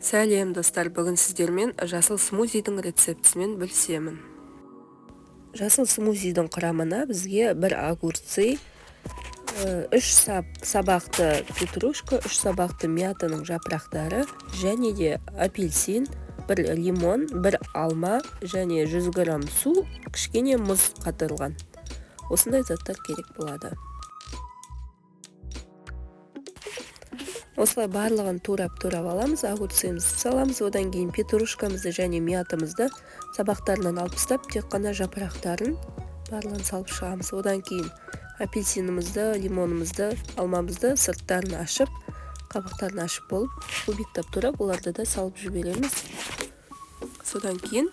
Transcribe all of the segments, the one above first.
Сәлем достар, бүгін сіздермен жасыл смузидің рецептісімен бөлісемін. Жасыл смузидің құрамына бізге бір огурцы, 3 сабақты петрушка, 3 сабақты мятаның жапырақтары, және де апельсин, 1 лимон, 1 алма, және 100 грамм су, кішкене мұз қатырылған. Осындай заттар керек болады. Осылай барлығын турап аламыз, огурцымызды саламыз, одан кейін петрушкамызды және мятамызды сабақтарынан алып тастап, тек қана жапырақтарын барлығын салып шығамыз. Одан кейін апельсинімізді, лимонымызды, алмамызды сырттарын ашып, қабақтарын ашып болып, кубиктап турап, оларды да салып жібереміз. Содан кейін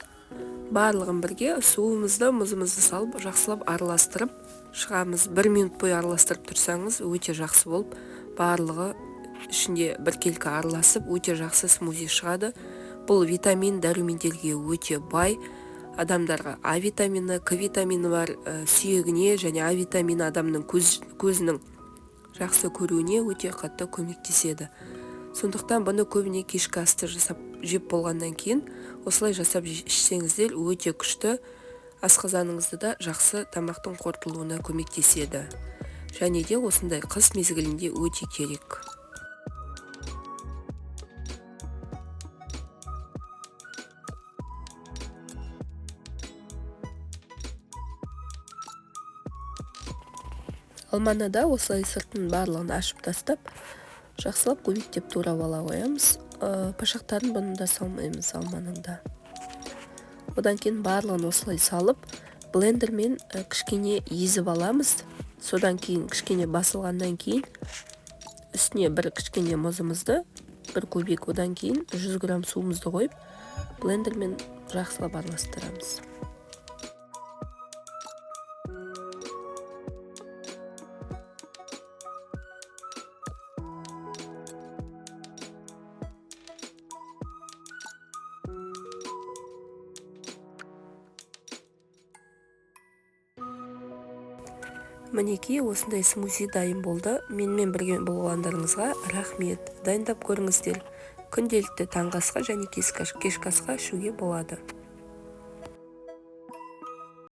барлығын бірге суымызды, мұзымызды салып, жақсылап араластырып шығамыз. 1 минут бойы араластырып тұрсаңыз, өте жақсы болып, барлығы ішінде бір келкі араласып, өте жақсы смузи шығады. Бұл витамин, дәрумендерге өте бай. Адамдарға А витамині, К витамині бар, сүйегіне және А витамині адамның көзінің жақсы көруіне өте қатты көмектеседі. Сондықтан бұны көбіне кешкі асты жасап жеп болғаннан кейін, осылай жасап ішсеңіздер өте күшті, асқазаныңызды да жақсы тамақтың қорытылуына көмектеседі. Және де осындай қыс мезгілінде өте керек. Алманы да осылай сыртын барлығын ашып тастап, жақсылап кубиктеп турап ала қоямыз. Пашақтарын бұны да салмаймыз алманың да. Одан кейін барлығын осылай салып, блендермен кішкене езіп аламыз. Содан кейін кішкене басылғаннан кейін үстіне бір кішкене мұзымызды, 1 кубик, одан кейін 100 грамм суымызды қойып, блендермен жақсылап араластырамыз. Мінекей, осындай смузи дайын болды. Менімен бірге болғандарыңызға рахмет. Дайындап көріңіздер. Күнделікті таңғы асқа және кешкі асқа ішуге болады.